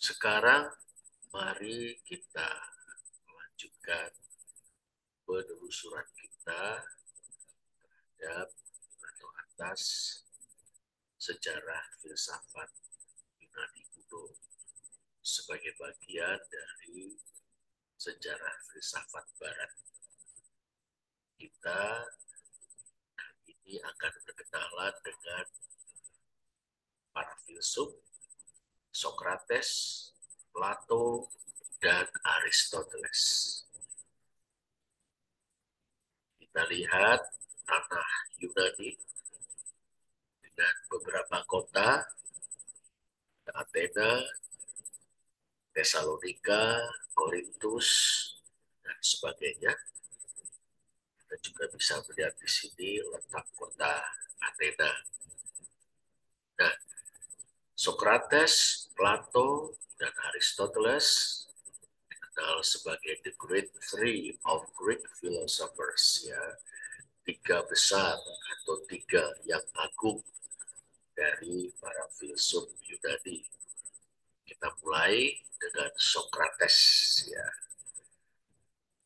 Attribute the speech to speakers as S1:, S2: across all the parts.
S1: Sekarang mari kita melanjutkan penelusuran kita terhadap atau atas sejarah filsafat Yunani kuno sebagai bagian dari sejarah filsafat Barat. Kita ini akan berkenalan dengan para filsuf Socrates, Plato, dan Aristoteles. Kita lihat tanah Yunani dengan beberapa kota, Athena, Tesalonika, Korintus, dan sebagainya. Kita juga bisa melihat di sini letak kota Athena. Nah, Socrates, Plato, dan Aristoteles dikenal sebagai the great three of Greek philosophers, ya, tiga besar atau tiga yang agung dari para filsuf Yunani. Kita mulai dengan Socrates, ya.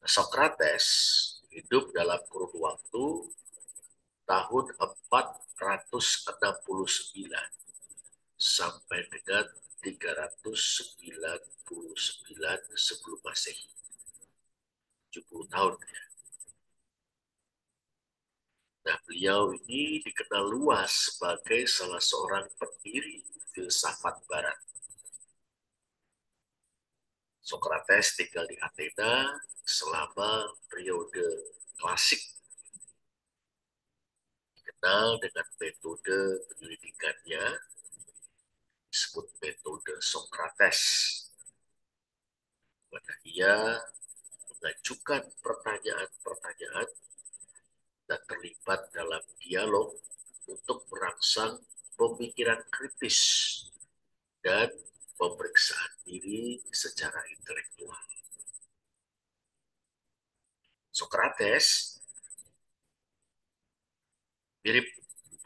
S1: Socrates hidup dalam kurun waktu tahun 469 sampai dengan 399 sebelum Masehi. 70 tahun. Nah, beliau ini dikenal luas sebagai salah seorang pendiri filsafat Barat. Socrates tinggal di Athena selama periode klasik, dikenal dengan metode penyelidikannya, disebut metode Socrates. Mana ia mengajukan pertanyaan-pertanyaan dan terlibat dalam dialog untuk merangsang pemikiran kritis dan pemeriksaan diri secara intelektual. Socrates mirip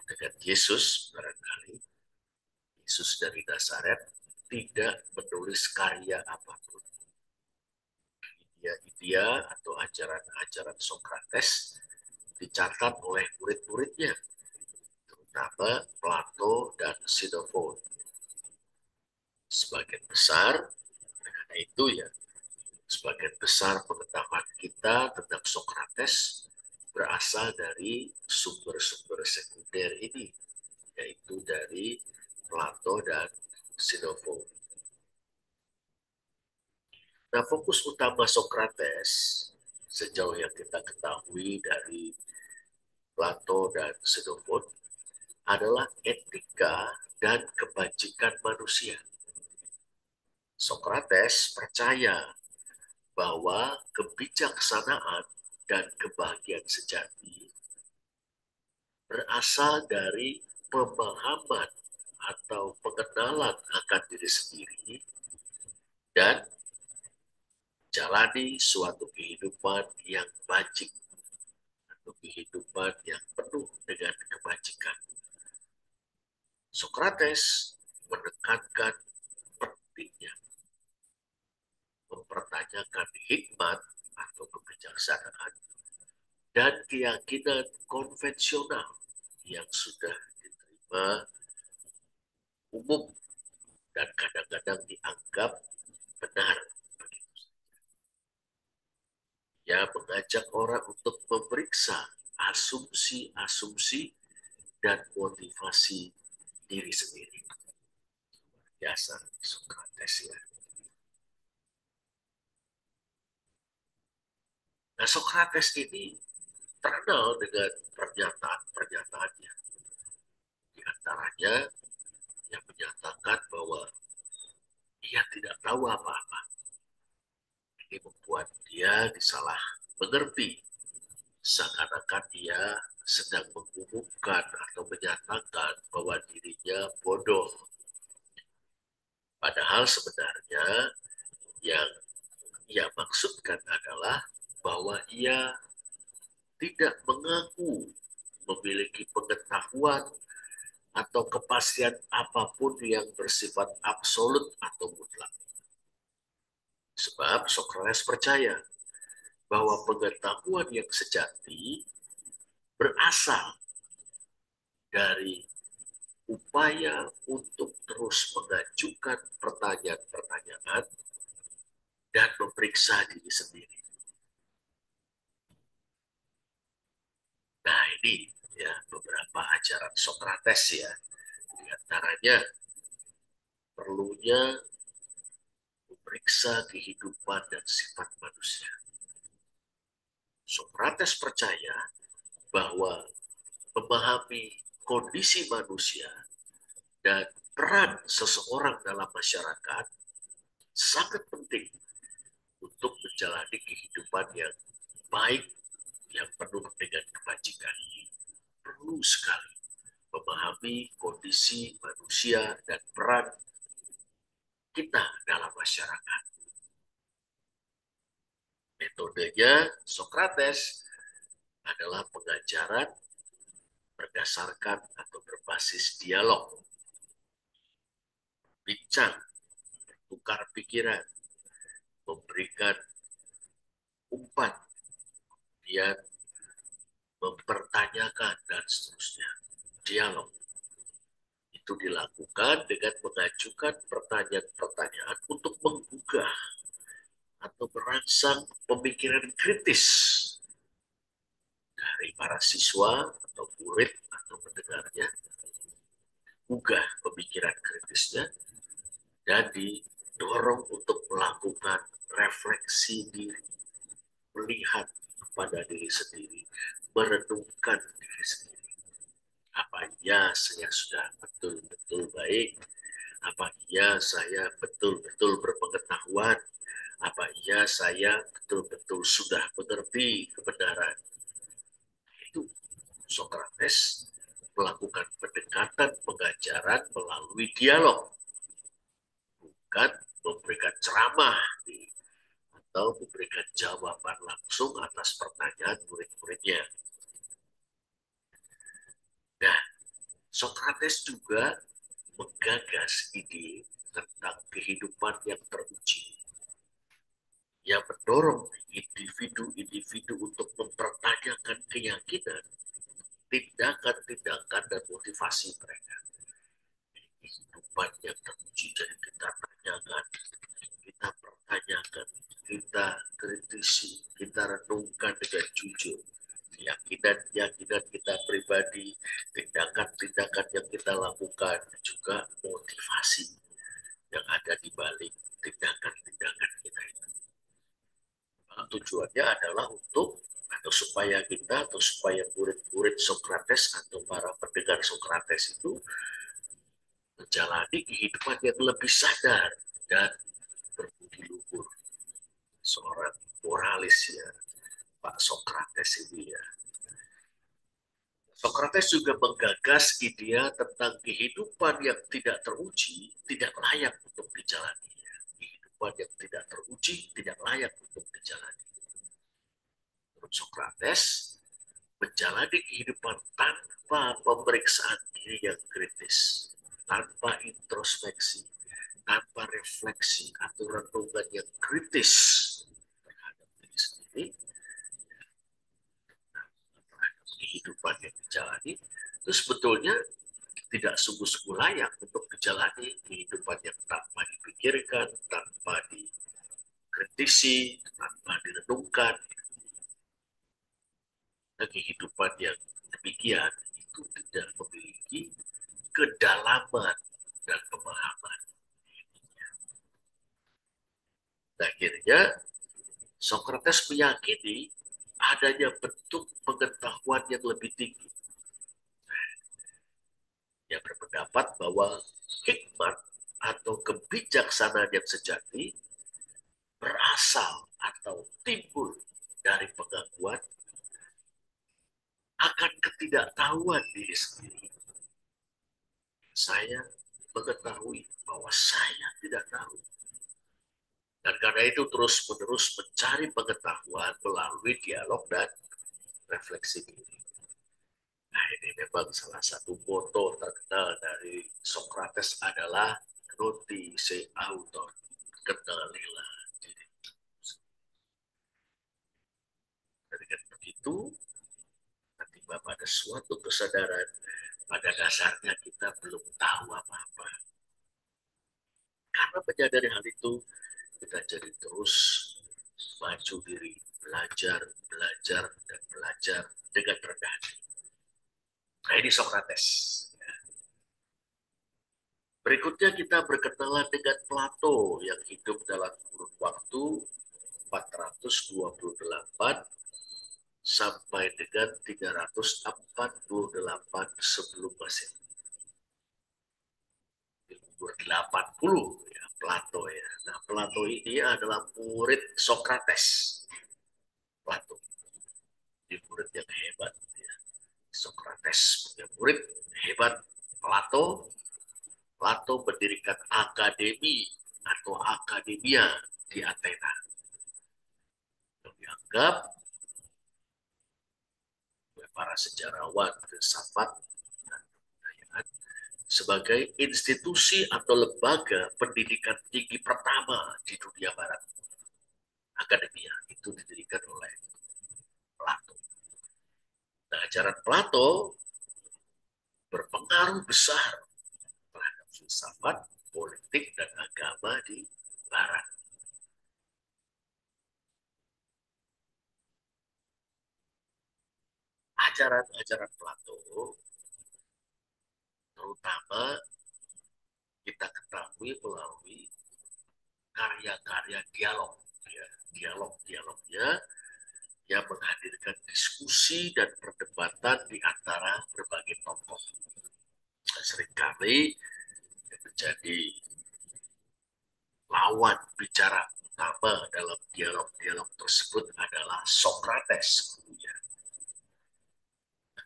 S1: dengan Yesus barangkali. Yesus dari Nazaret tidak menulis karya apapun. Idea atau ajaran-ajaran Socrates dicatat oleh murid-muridnya, terutama Plato dan Xenophon. Sebagian besar, karena itu ya, sebagian besar pengetahuan kita tentang Socrates berasal dari sumber-sumber sekunder ini, yaitu dari Plato dan Xenophon. Nah, fokus utama Socrates sejauh yang kita ketahui dari Plato dan Xenophon adalah etika dan kebajikan manusia. Socrates percaya bahwa kebijaksanaan dan kebahagiaan sejati berasal dari pemahaman atau pengenalan akan diri sendiri dan jalani suatu kehidupan yang bajik atau kehidupan yang penuh dengan kebajikan. Socrates menekankan pentingnya mempertanyakan hikmat atau kebijaksanaan dan keyakinan konvensional yang sudah diterima umum dan kadang-kadang dianggap benar. Ia mengajak orang untuk memeriksa asumsi-asumsi dan motivasi diri sendiri. Biasa Socrates, ya. Nah, Socrates ini terkenal dengan pernyataan-pernyataannya. Di antaranya yang menyatakan bahwa ia tidak tahu apa-apa. Ini membuat dia disalah mengerti, seakan-akan dia sedang mengumumkan atau menyatakan bahwa dirinya bodoh. Padahal sebenarnya yang ia maksudkan adalah bahwa ia tidak mengaku memiliki pengetahuan atau kepastian apapun yang bersifat absolut atau mutlak. Sebab Socrates percaya bahwa pengetahuan yang sejati berasal dari upaya untuk terus mengajukan pertanyaan-pertanyaan dan memeriksa diri sendiri. Nah, ini ya beberapa ajaran Socrates ya. Di antaranya perlunya memeriksa kehidupan dan sifat manusia. Socrates percaya bahwa memahami kondisi manusia dan peran seseorang dalam masyarakat sangat penting untuk menjalani kehidupan yang baik, yang penuh dengan kebajikan. Perlu sekali memahami kondisi manusia dan peran kita dalam masyarakat. Metodenya Socrates adalah pengajaran berdasarkan atau berbasis dialog, bincang, tukar pikiran, memberikan umpan, dia mempertanyakan, dan seterusnya. Dialog itu dilakukan dengan mengajukan pertanyaan-pertanyaan untuk menggugah atau merangsang pemikiran kritis dari para siswa atau murid atau pendengarnya, gugah pemikiran kritisnya, dan didorong untuk melakukan refleksi diri, melihat kepada diri sendiri, merenungkan diri sendiri. Apa iya saya sudah betul-betul baik? Apa iya saya betul-betul berpengetahuan? Apa iya saya betul-betul sudah mengerti kebenaran? Itu Socrates melakukan pendekatan pengajaran melalui dialog, bukan memberikan ceramah atau memberikan jawaban langsung atas pertanyaan murid-muridnya. Nah, Socrates juga menggagas ide tentang kehidupan yang teruji, yang mendorong individu-individu untuk mempertanyakan keyakinan, tindakan-tindakan, dan motivasi mereka. Kehidupan yang teruji, jadi kita tanyakan, kita pertanyakan, kita kritisi, kita renungkan dengan jujur. Keyakinan-keyakinan kita pribadi, tindakan-tindakan yang kita lakukan, juga motivasi yang ada di balik tindakan-tindakan kita itu. Nah, tujuannya adalah untuk atau supaya kita atau supaya murid-murid Socrates atau para pendengar Socrates itu menjalani kehidupan yang lebih sadar dan berbudi luhur. Seorang moralis ya, Pak Socrates ini ya. Socrates juga menggagas ide tentang kehidupan yang tidak teruji, tidak layak untuk dijalani. Kehidupan yang tidak teruji, tidak layak untuk dijalani. Menurut Socrates, menjalani kehidupan tanpa pemeriksaan diri yang kritis, tanpa introspeksi, tanpa refleksi atau renungan yang kritis terhadap diri sendiri, kehidupan yang dijalani, itu sebetulnya tidak sungguh-sungguh layak untuk dijalani kehidupan yang tanpa dipikirkan, tanpa dikritisi, tanpa direnungkan. Dan kehidupan yang demikian itu tidak memiliki kedalaman dan pemahaman. Akhirnya, Socrates meyakini adanya bentuk pengetahuan yang lebih tinggi. Dia berpendapat bahwa hikmat atau kebijaksanaan yang sejati berasal atau timbul dari pengakuan akan ketidaktahuan diri sendiri. Saya mengetahui bahwa saya tidak tahu. Dan karena itu terus-menerus mencari pengetahuan melalui dialog dan refleksi diri. Nah, ini memang salah satu moto terkenal dari Socrates adalah "Gnoti se auton", kenalilah diri. Dengan begitu, tiba pada suatu kesadaran, pada dasarnya kita belum tahu apa-apa. Karena menyadari hal itu, kita jadi terus maju diri, belajar, belajar, dan belajar dengan rendah hati. Nah, ini Socrates. Berikutnya kita berkenalan dengan Plato yang hidup dalam kurun waktu 428 sampai dengan 348 sebelum Masehi. Di umur 80 ya, Plato ya. Nah, Plato ini adalah murid Socrates. Plato, ini murid yang hebat ya. Socrates punya murid hebat Plato. Plato mendirikan akademi atau akademia di Athena. Yang dianggap oleh para sejarawan, filsafat, dan kebudayaan sebagai institusi atau lembaga pendidikan tinggi pertama di dunia barat. Akademia itu didirikan oleh Plato. Nah, ajaran Plato berpengaruh besar terhadap filsafat, politik, dan agama di barat. Ajaran-ajaran Plato terutama kita ketahui melalui karya-karya dialog, ya, dialog-dialognya yang menghadirkan diskusi dan perdebatan di antara berbagai tokoh. Seringkali yang menjadi lawan bicara utama dalam dialog-dialog tersebut adalah Socrates.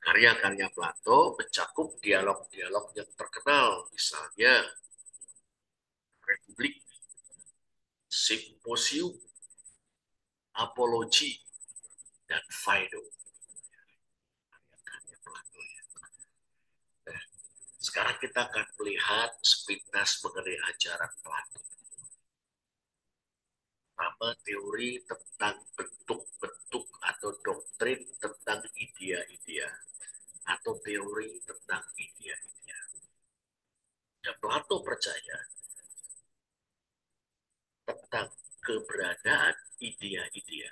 S1: Karya-karya Plato mencakup dialog-dialog yang terkenal, misalnya Republik, Simposium, Apologi, dan Phaedo. Nah, sekarang kita akan melihat sepintas mengenai ajaran Plato. Pertama, teori tentang bentuk-bentuk atau doktrin tentang idea-idea atau teori tentang idea-idea. Dan Plato percaya tentang keberadaan idea-idea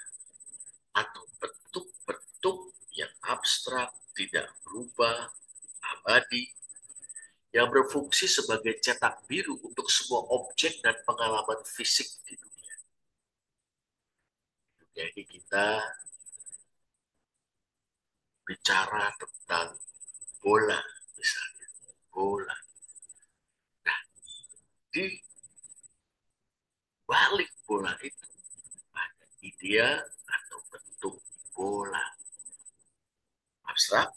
S1: atau bentuk-bentuk yang abstrak, tidak berubah, abadi, yang berfungsi sebagai cetak biru untuk semua objek dan pengalaman fisik di dunia. Jadi kita bicara tentang bola, misalnya. Bola. Nah, di balik bola itu ada idea atau bentuk bola. Abstrak,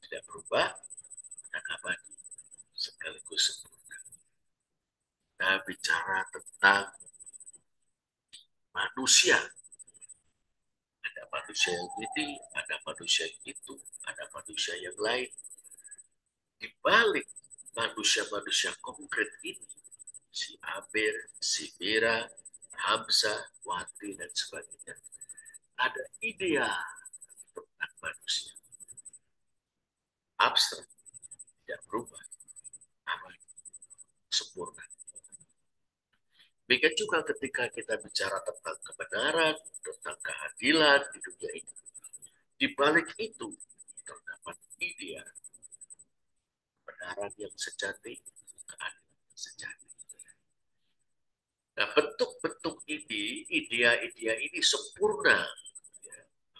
S1: tidak berubah, dan abadi. Sekaligus sempurna. Kita bicara tentang manusia. Ada manusia yang ini, ada manusia yang itu, ada manusia yang lain. Di balik manusia-manusia konkret ini, si Amir, si Mira, Hamzah, Wati, dan sebagainya, ada idea tentang manusia. Abstrak, tidak berubah, aman, sempurna. Demikian juga ketika kita bicara tentang kebenaran, tentang keadilan di dunia ini. Di balik itu terdapat idea kebenaran yang sejati, keadilan yang sejati. Nah, bentuk-bentuk ini, idea-idea ini sempurna,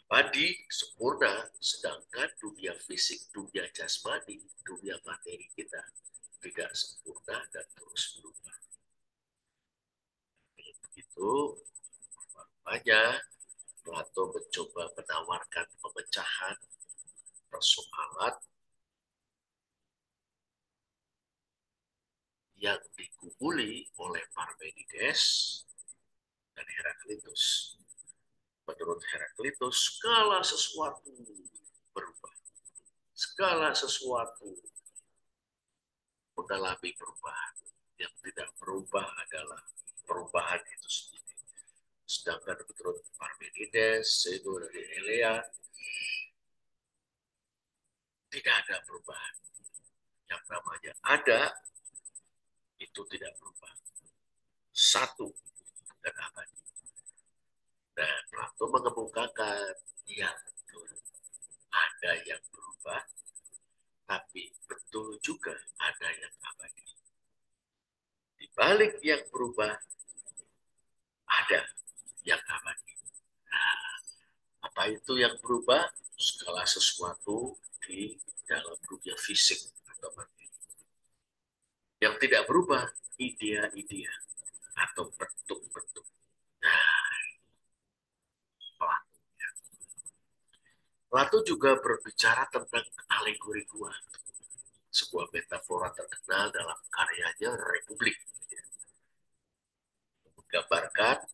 S1: abadi, sempurna, sedangkan dunia fisik, dunia jasmani, dunia materi kita tidak sempurna dan terus berubah. Itu banyak Plato mencoba menawarkan pemecahan persoalan yang digumuli oleh Parmenides dan Heraklitus. Menurut Heraklitus, segala sesuatu berubah. Segala sesuatu mengalami perubahan. Yang tidak berubah adalah perubahan itu sendiri. Sedangkan menurut Parmenides, itu dari Elea, tidak ada perubahan. Yang namanya ada, itu tidak berubah. Satu dan abadi. Dan Plato mengemukakan, ya betul, ada yang berubah, tapi betul juga ada yang abadi. Di balik yang berubah, ada yang abadi. Nah, apa itu yang berubah? Segala sesuatu di dalam dunia fisik atau materi. Yang tidak berubah, idea-idea atau bentuk-bentuk. Nah, Plato juga berbicara tentang alegori gua, sebuah metafora terkenal dalam karyanya Republik. Menggambarkan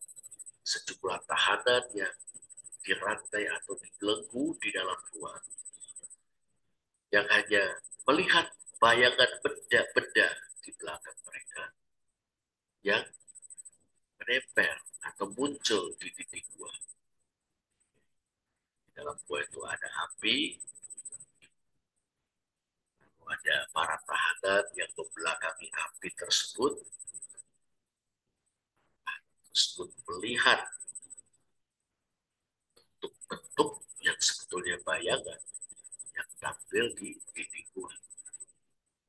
S1: sejumlah tahanan yang dirantai atau dibelenggu di dalam ruang yang hanya melihat bayangan benda-benda di belakang mereka yang menempel atau muncul di titik gua. Di dalam gua itu ada api, ada para tahanan yang membelakangi api tersebut melihat bentuk-bentuk yang sebetulnya bayangan yang tampil di titik gua,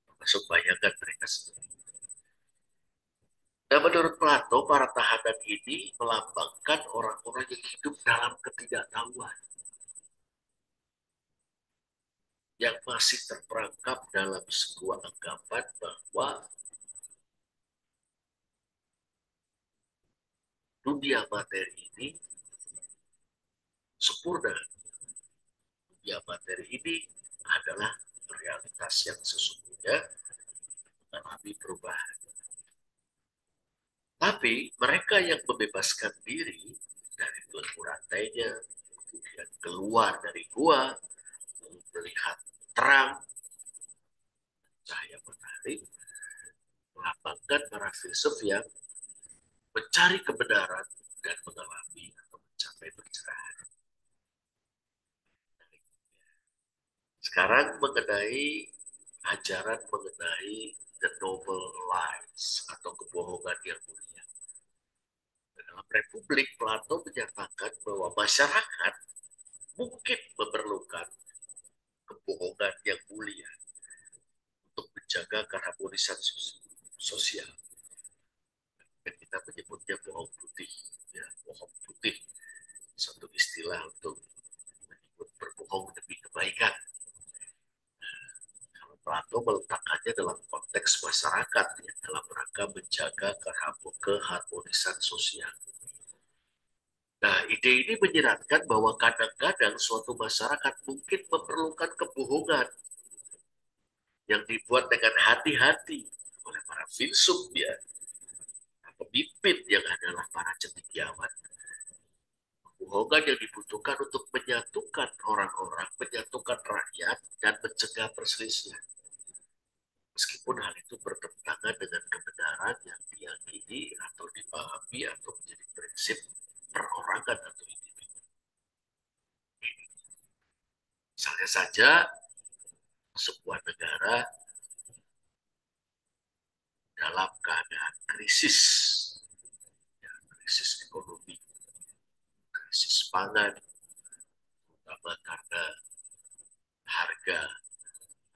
S1: termasuk bayangan mereka sendiri. Dan menurut Plato, para tahanan ini melambangkan orang-orang yang hidup dalam ketidaktahuan, yang masih terperangkap dalam sebuah anggapan bahwa dunia materi ini sempurna. Dunia materi ini adalah realitas yang sesungguhnya mengalami perubahan. Tapi mereka yang membebaskan diri dari belenggu rantainya, kemudian keluar dari gua, melihat terang, cahaya matahari, melambangkan para filsuf yang mencari kebenaran dan mengalami atau mencapai pencerahan. Sekarang mengenai ajaran mengenai the noble lies atau kebohongan yang mulia. Dalam Republik, Plato menyatakan bahwa masyarakat mungkin memerlukan kebohongan yang mulia untuk menjaga keharmonisan sosial. Dan kita menyebutnya bohong putih, ya, bohong putih, satu istilah untuk menyebut berbohong demi kebaikan. Kalau Plato meletakkannya dalam konteks masyarakat, ya, dalam rangka menjaga keharmonisan sosial. Nah, ide ini menyeratkan bahwa kadang-kadang suatu masyarakat mungkin memerlukan kebohongan yang dibuat dengan hati-hati oleh para filsuf, ya, pemimpin yang adalah para cendekiawan. Kebohongan yang dibutuhkan untuk menyatukan orang-orang, menyatukan rakyat, dan mencegah perselisihan. Meskipun hal itu bertentangan dengan kebenaran yang diyakini atau dipahami atau menjadi prinsip perorangan atau individu. Misalnya saja, sebuah negara dalam keadaan krisis, ya, krisis ekonomi, krisis pangan, terutama karena harga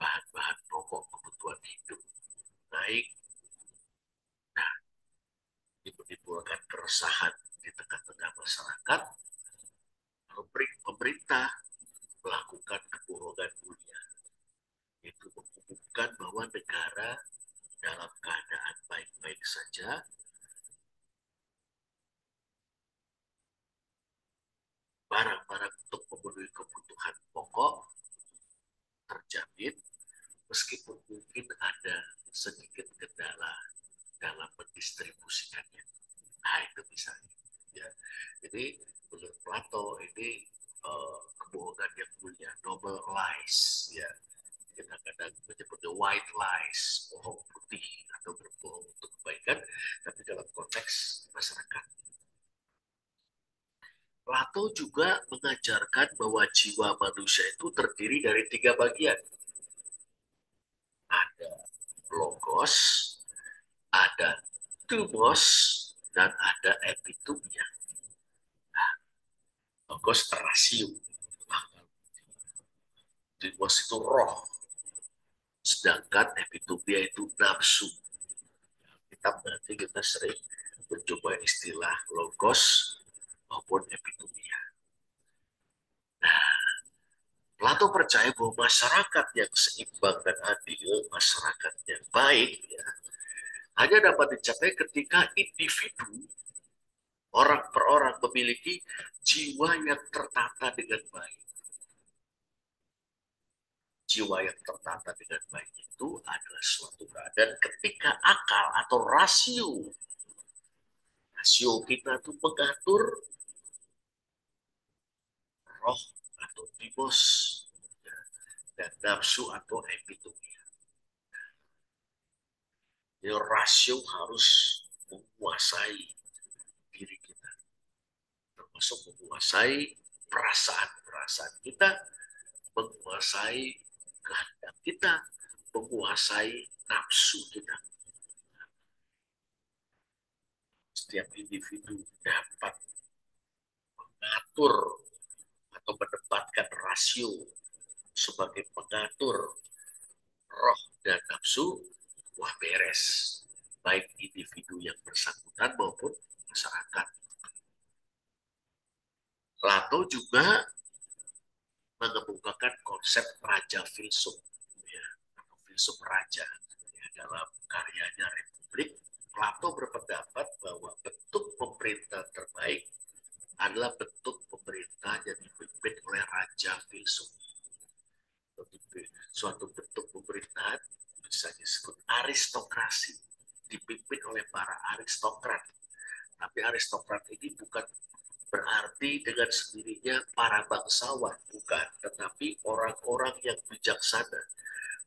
S1: bahan-bahan pokok kebutuhan hidup naik, nah, ini menimbulkan keresahan di tengah-tengah masyarakat. Pemerintah melakukan kebohongan mulia, itu mengumumkan bahwa negara dalam keadaan baik-baik saja, barang-barang untuk memenuhi kebutuhan pokok terjamin, meskipun mungkin ada sedikit kendala dalam mendistribusikannya. Nah, itu misalnya. Ya. Jadi menurut Plato ini kebohongan yang mulia, noble lies. Ya. kita kadang menyebutnya white lies, bohong putih atau berbohong untuk kebaikan, tapi dalam konteks masyarakat. Plato juga mengajarkan bahwa jiwa manusia itu terdiri dari 3 bagian. Ada logos, ada thumos, dan ada epitumia. Logos rasio. Thumos itu roh, sedangkan epitumia itu nafsu. Kita berarti kita sering mencoba istilah logos maupun epitumia. Plato percaya bahwa masyarakat yang seimbang dan adil, masyarakat yang baik, ya, hanya dapat dicapai ketika individu, orang per orang memiliki jiwa yang tertata dengan baik. Jiwa yang tertata dengan baik itu adalah suatu keadaan ketika akal atau rasio kita itu mengatur roh atau timos, ya, dan nafsu atau epitomia. Jadi rasio harus menguasai diri kita, termasuk menguasai perasaan-perasaan kita, menguasai kehendak kita, menguasai nafsu kita. Setiap individu dapat mengatur atau menempatkan rasio sebagai pengatur roh dan nafsu, wah beres. Baik individu yang bersangkutan maupun masyarakat. Plato juga mengemukakan konsep raja filsuf, ya, atau filsuf raja, ya, dalam karyanya Republik. Plato berpendapat bahwa bentuk pemerintah terbaik adalah bentuk pemerintah yang dipimpin oleh raja filsuf. Suatu bentuk pemerintahan bisa disebut aristokrasi, dipimpin oleh para aristokrat. Tapi aristokrat ini bukan berarti dengan sendirinya para bangsawan, bukan, tetapi orang-orang yang bijaksana,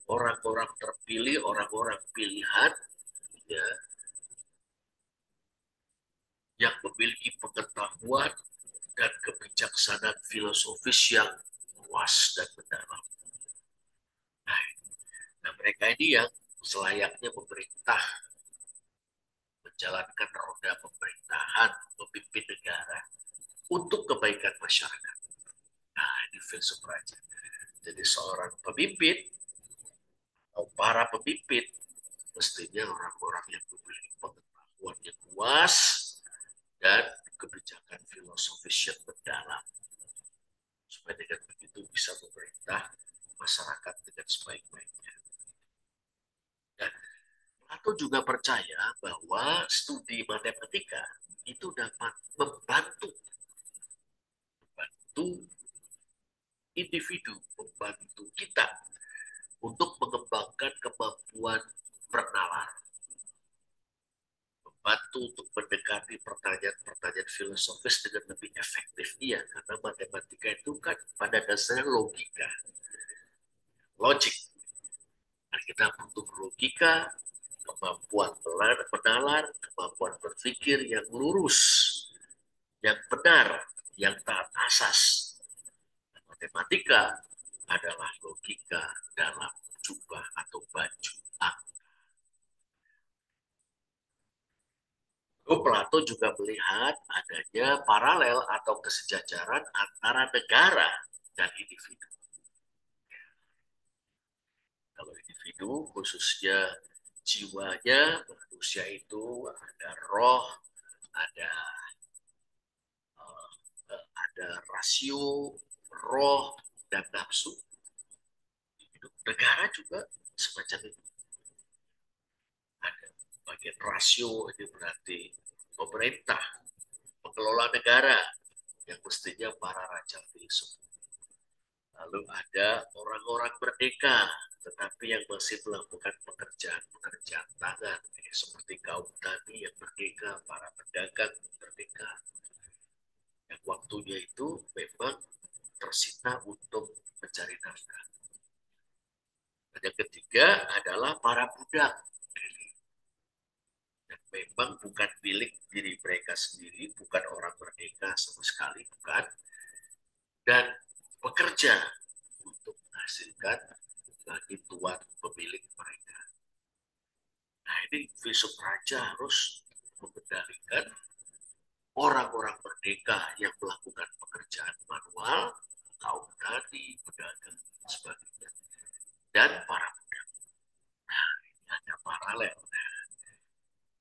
S1: orang-orang terpilih, orang-orang pilihan, ya, yang memiliki pengetahuan dan kebijaksanaan filosofis yang luas dan mendalam. Nah, mereka ini yang selayaknya pemerintah, menjalankan roda pemerintahan, memimpin negara untuk kebaikan masyarakat. Nah, ini filsuf raja. Jadi seorang pemimpin atau para pemimpin mestinya orang-orang yang memiliki pengetahuan yang luas dan kebijakan filosofis yang mendalam, supaya dengan begitu bisa memerintah masyarakat dengan sebaik-baiknya. Dan Plato juga percaya bahwa studi matematika itu dapat membantu individu, membantu kita untuk mengembangkan kemampuan bernalar, membantu untuk mendekati pertanyaan-pertanyaan filosofis dengan lebih efektif. Iya, karena matematika itu kan pada dasarnya logika, logik. Dan kita butuh logika, kemampuan menalar, kemampuan berpikir yang lurus, yang benar, yang taat asas. Matematika adalah logika dalam jumlah atau baju angka. Plato juga melihat adanya paralel atau kesejajaran antara negara dan individu. Kalau individu, khususnya jiwanya, manusia itu ada roh, ada ada rasio, roh, dan nafsu. Negara juga semacam itu. Ada bagian rasio, ini berarti pemerintah, pengelola negara, yang mestinya para raja filsuf. Lalu ada orang-orang merdeka, tetapi yang masih melakukan pekerjaan-pekerjaan tangan, seperti kaum tani yang merdeka, para pedagang merdeka, yang waktunya itu memang tersita untuk mencari nafkah. Dan yang ketiga adalah para budak. Dan memang bukan milik diri mereka sendiri, bukan orang merdeka sama sekali, bukan. Dan bekerja untuk menghasilkan bagi tuan pemilik mereka. Nah ini filsuf raja harus mengendalikan orang-orang merdeka yang melakukan pekerjaan manual, kaum tani, pedagang, dan sebagainya. Dan para budak. Nah, ini ada paralel.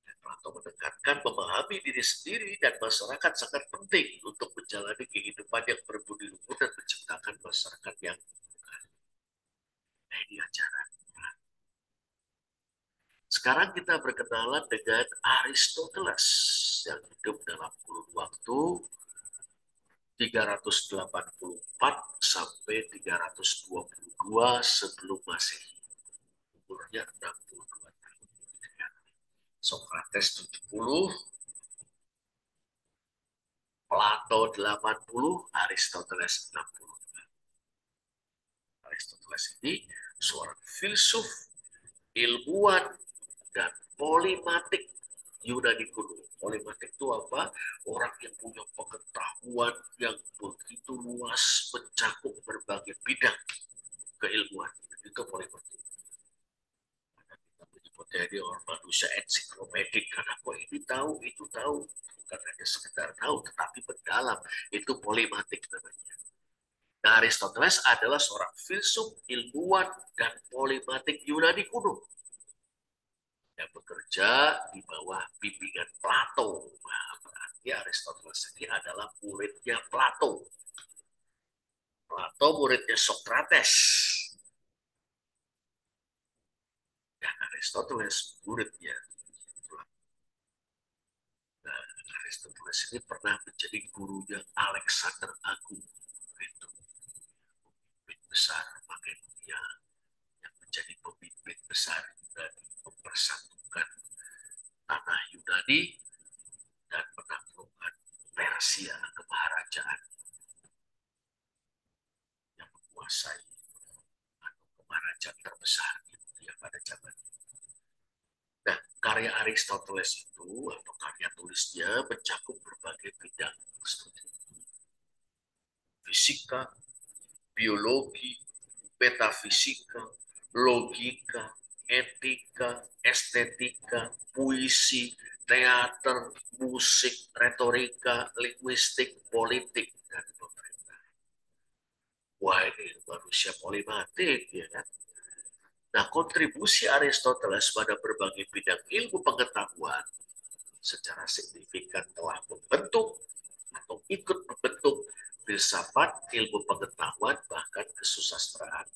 S1: Dan Plato menekankan memahami diri sendiri dan masyarakat sangat penting untuk menjalani kehidupan yang berbudi luhur dan menciptakan masyarakat yang nah, ini ajaran. Sekarang kita berkenalan dengan Aristoteles yang hidup dalam kurun waktu 384 sampai 322 sebelum Masehi. Umurnya 62 tahun. Socrates 70, Plato 80, Aristoteles 60. Aristoteles ini seorang filsuf, ilmuwan, dan polimatik Yunani kuno. Polimatik itu apa? Orang yang punya pengetahuan yang begitu luas, mencakup berbagai bidang keilmuan. Itu polimatik. Kita menyebutnya ini orang manusia ensiklopedik karena kok ini tahu, itu tahu. Bukan hanya sekedar tahu, tetapi mendalam. Itu polimatik namanya. Nah, Aristoteles adalah seorang filsuf, ilmuwan, dan polimatik Yunani kuno yang bekerja di bawah bimbingan Plato. Nah, berarti Aristoteles ini adalah muridnya Plato. Plato muridnya Socrates. Dan Aristoteles muridnya. Nah, Aristoteles ini pernah menjadi gurunya Alexander Agung. Itu pemimpin besar Makedonia yang menjadi pemimpin besar Yunani, mempersatukan tanah Yunani dan menaklukkan Persia, kemaharajaan yang menguasai atau kemaharajaan terbesar yang pada zaman itu. Nah, karya Aristoteles itu atau karya tulisnya mencakup berbagai bidang studi. Fisika, biologi, metafisika, logika, etika, estetika, puisi, teater, musik, retorika, linguistik, politik, dan pemerintah. Wah ini manusia polimatik ya kan. Nah kontribusi Aristoteles pada berbagai bidang ilmu pengetahuan secara signifikan telah membentuk atau ikut membentuk filsafat, ilmu pengetahuan, bahkan kesusastraan.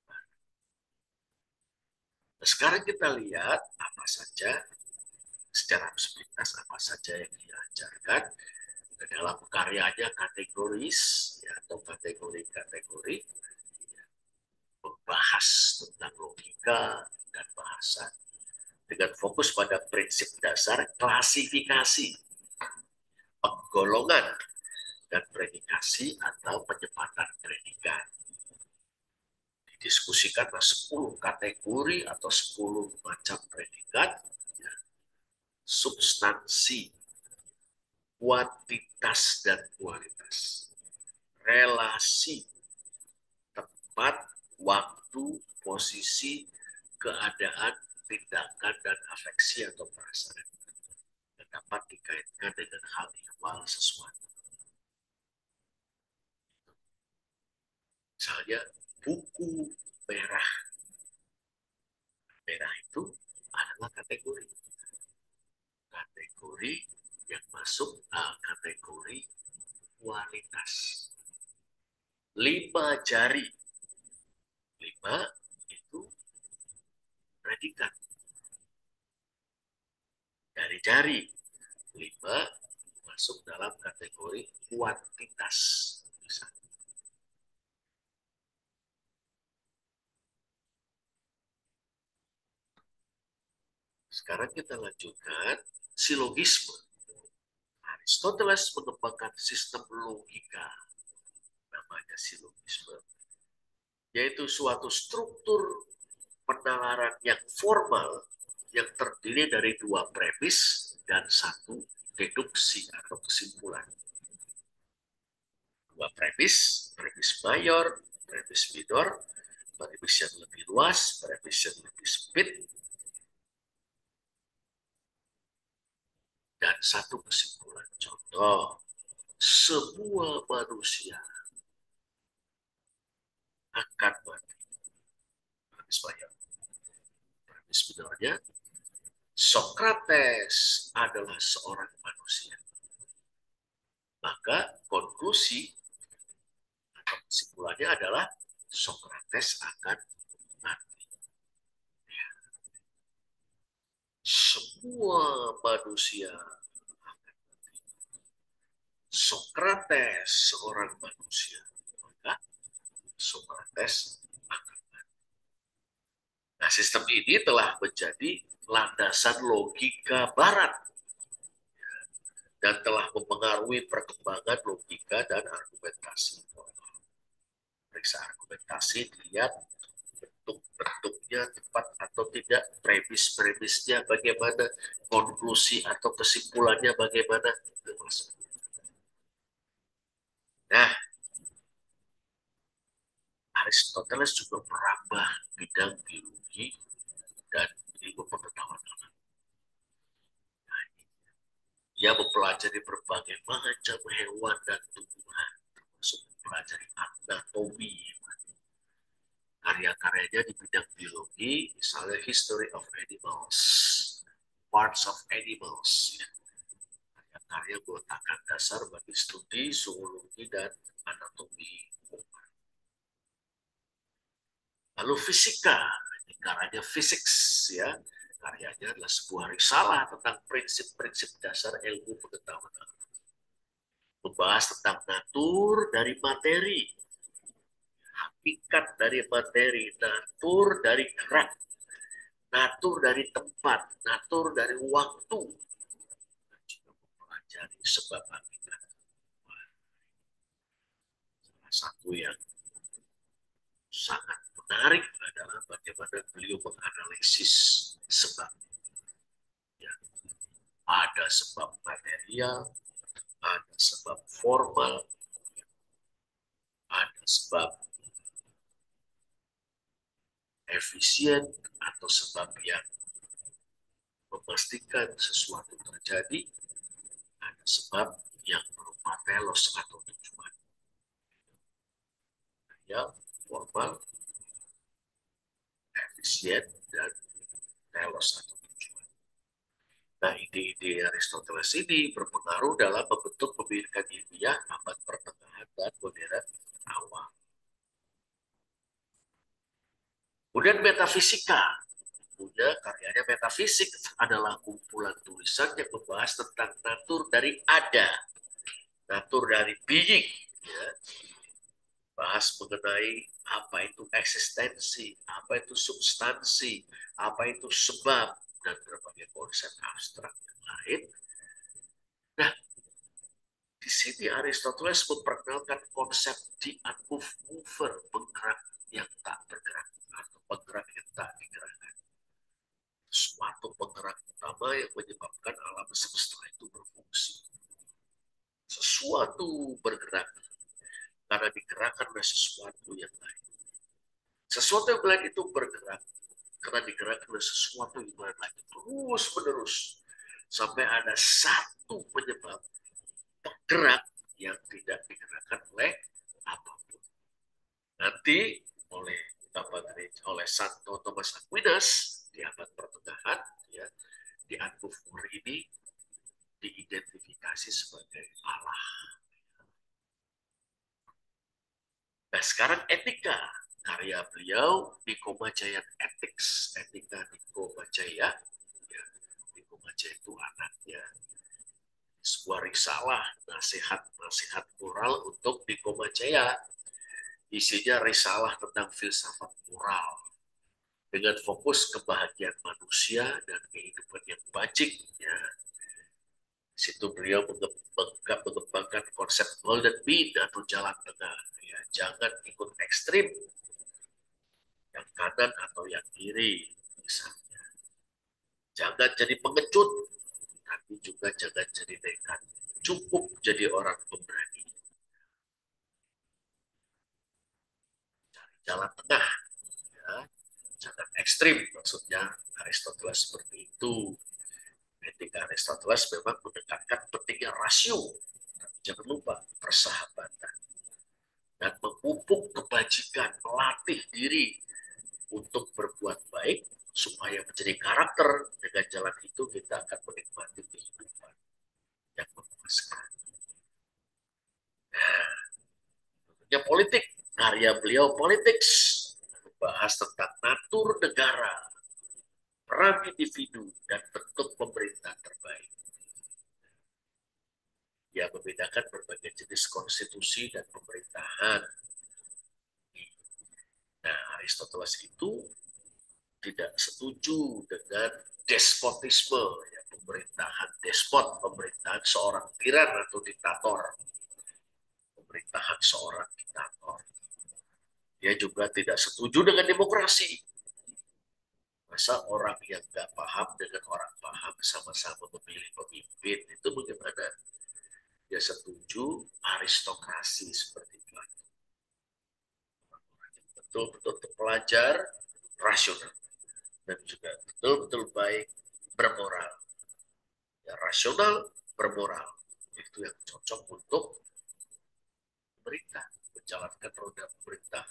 S1: Nah, sekarang kita lihat apa saja secara sepintas apa saja yang diajarkan dalam karyanya kategoris ya, atau kategori-kategori ya, membahas tentang logika dan bahasa dengan fokus pada prinsip dasar klasifikasi, penggolongan, dan predikasi atau penyempatan predikat. Didiskusikanlah 10 kategori atau 10 macam predikat, ya, substansi, kuantitas dan kualitas, relasi, tempat, waktu, posisi, keadaan, tindakan, dan afeksi atau perasaan yang dapat dikaitkan dengan hal ihwal sesuatu. Misalnya buku merah. Merah itu adalah kategori yang masuk kategori kualitas. 5 jari. 5 itu predikat. Dari jari. 5 masuk dalam kategori kuantitas. Sekarang kita lanjutkan silogisme. Aristoteles mengembangkan sistem logika namanya silogisme yaitu suatu struktur penalaran yang formal yang terdiri dari dua premis dan satu deduksi atau kesimpulan. Dua premis, premis mayor, premis minor, premis yang lebih luas, premis yang lebih sempit, dan satu kesimpulan. Contoh, semua manusia akan mati. Premis mayor. Premis minornya, Socrates adalah seorang manusia. Maka konklusi atau kesimpulannya adalah Socrates akan mati. Semua manusia akan mati. Socrates seorang manusia. Maka Socrates akan mati. Nah, sistem ini telah menjadi landasan logika Barat dan telah mempengaruhi perkembangan logika dan argumentasi. Periksa argumentasi, dilihat bentuk-bentuknya tepat atau tidak, premis-premisnya bagaimana, konklusi atau kesimpulannya bagaimana. Nah, Aristoteles juga merambah bidang biologi dan ilmu pengetahuan alam. Dia mempelajari berbagai macam hewan dan tumbuhan, termasuk mempelajari anatomi. Karya-karyanya di bidang biologi, misalnya History of Animals, Parts of Animals. Karya meletakkan dasar bagi studi zoologi dan anatomi. Lalu fisika, karyanya Physics, ya. Karyanya adalah sebuah risalah tentang prinsip-prinsip dasar ilmu pengetahuan. Membahas tentang natur dari materi, hakikat dari materi, natur dari gerak, natur dari tempat, natur dari waktu, dan juga mempelajari sebab akibat. Salah satu yang sangat menarik adalah bagaimana beliau menganalisis sebab. Ya, ada sebab material, ada sebab formal, ada sebab efisien, atau sebab yang memastikan sesuatu terjadi, ada sebab yang berupa telos atau tujuan. Ya, formal, efisien, dan telos atau tujuan. Nah, ide-ide Aristoteles ini berpengaruh dalam membentuk pemikiran ilmiah abad pertengahan dan modern awal. Kemudian metafisika. Punya karyanya metafisik adalah kumpulan tulisan yang membahas tentang natur dari ada, natur dari being, ya. Bahas mengenai apa itu eksistensi, apa itu substansi, apa itu sebab, dan berbagai konsep abstrak yang lain. Nah, di sini Aristoteles memperkenalkan konsep the unmoved mover, penggerak yang tak bergerak, atau penggerak yang tak digerakkan. Suatu penggerak utama yang menyebabkan alam semesta itu berfungsi. Sesuatu bergerak karena digerakkan oleh sesuatu yang lain. Sesuatu yang lain itu bergerak karena digerakkan oleh sesuatu yang lain, terus menerus sampai ada satu penyebab penggerak yang tidak digerakkan oleh apapun. Nanti oleh oleh Santo Thomas Aquinas di abad pertengahan, ya, di Anbufur ini diidentifikasi sebagai Allah. Nah, sekarang etika. Karya beliau Niko Majaya Ethics, etika Niko Majaya. Ya, Niko Majaya itu anaknya. Sebuah risalah, nasihat-nasihat moral untuk Niko Majaya. Isinya risalah tentang filsafat moral. Dengan fokus kebahagiaan manusia dan kehidupan yang bajik. Ya. Di situ beliau mengembangkan konsep golden mean atau jalan tengah. Ya, jangan ikut ekstrim, kanan atau yang kiri, misalnya. Jangan jadi pengecut, tapi juga jangan jadi nekat. Cukup jadi orang pemberani. Cari jalan tengah, ya. Jangan ekstrim, maksudnya Aristoteles seperti itu. Etika Aristoteles memang menekankan pentingnya rasio. Jangan lupa persahabatan dan memupuk kebajikan, melatih diri untuk berbuat baik supaya menjadi karakter. Dengan jalan itu kita akan menikmati kehidupan yang memuaskan. Nah, politik, karya beliau Politics membahas tentang natur negara, peran individu, dan bentuk pemerintah terbaik. Dia membedakan berbagai jenis konstitusi dan pemerintahan. Nah, Aristoteles itu tidak setuju dengan despotisme, ya, pemerintahan despot, pemerintahan seorang tiran atau diktator, pemerintahan seorang diktator. Dia juga tidak setuju dengan demokrasi. Masa orang yang nggak paham dengan orang paham sama-sama memilih pemimpin, itu bagaimana? Dia setuju aristokrasi seperti itu. Betul-betul terpelajar, rasional, dan juga betul-betul baik, bermoral. Ya, rasional, bermoral. Itu yang cocok untuk pemerintah, menjalankan roda pemerintah.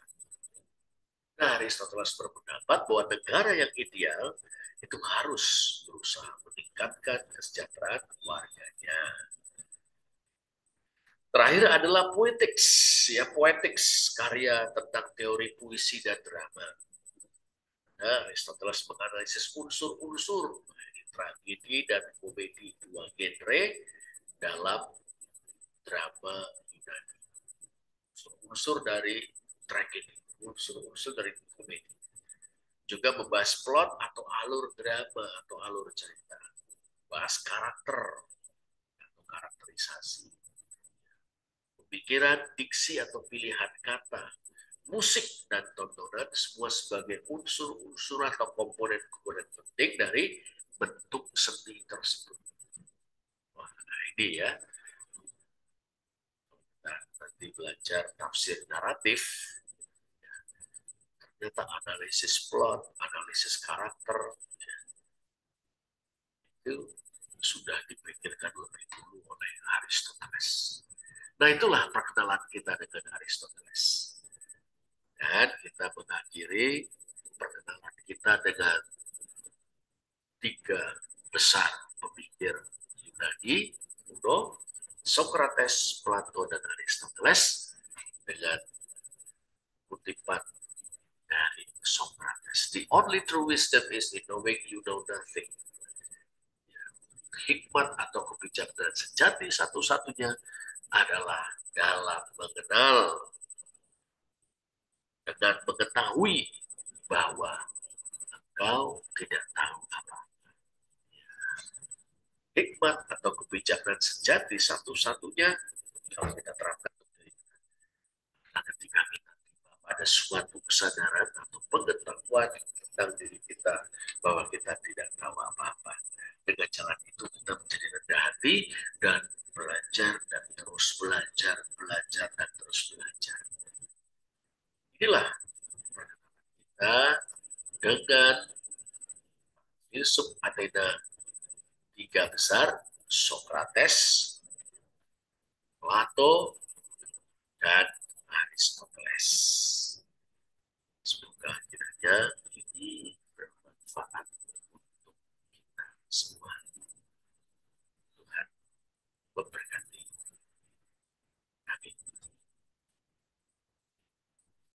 S1: Nah, Aristoteles berpendapat bahwa negara yang ideal itu harus berusaha meningkatkan kesejahteraan warganya. Terakhir adalah poetics, ya, poetics, karya tentang teori puisi dan drama. Nah, Aristoteles menganalisis unsur-unsur tragedi dan komedi, dua genre dalam drama Yunani. Unsur dari tragedi, unsur-unsur dari komedi. Juga membahas plot atau alur drama atau alur cerita. Bahas karakter atau karakterisasi. Pemikiran, diksi atau pilihan kata, musik dan tontonan semua sebagai unsur-unsur atau komponen-komponen penting dari bentuk seni tersebut. Wah, nah ini ya. Nah, nanti belajar tafsir naratif, ternyata analisis plot, analisis karakter, itu sudah dipikirkan lebih dulu oleh Aristoteles. Nah, itulah perkenalan kita dengan Aristoteles. Dan kita mengakhiri perkenalan kita dengan tiga besar pemikir Yunani kuno, Socrates, Plato, dan Aristoteles, dengan kutipan dari Socrates. The only true wisdom is in knowing you know nothing. Hikmat atau kebijaksanaan sejati satu-satunya adalah dalam mengenal, dengan mengetahui bahwa engkau tidak tahu apa. Hikmat atau kebijaksanaan sejati satu-satunya kalau kita terapkan ketika kita pada suatu kesadaran atau pengetahuan tentang diri kita bahwa kita tidak tahu apa-apa. Dengan jalan itu kita menjadi rendah hati dan belajar dan terus belajar, belajar dan terus belajar. Inilah kita dengan filsuf Athena tiga besar, Socrates, Plato, dan Aristoteles. Semoga kiranya ini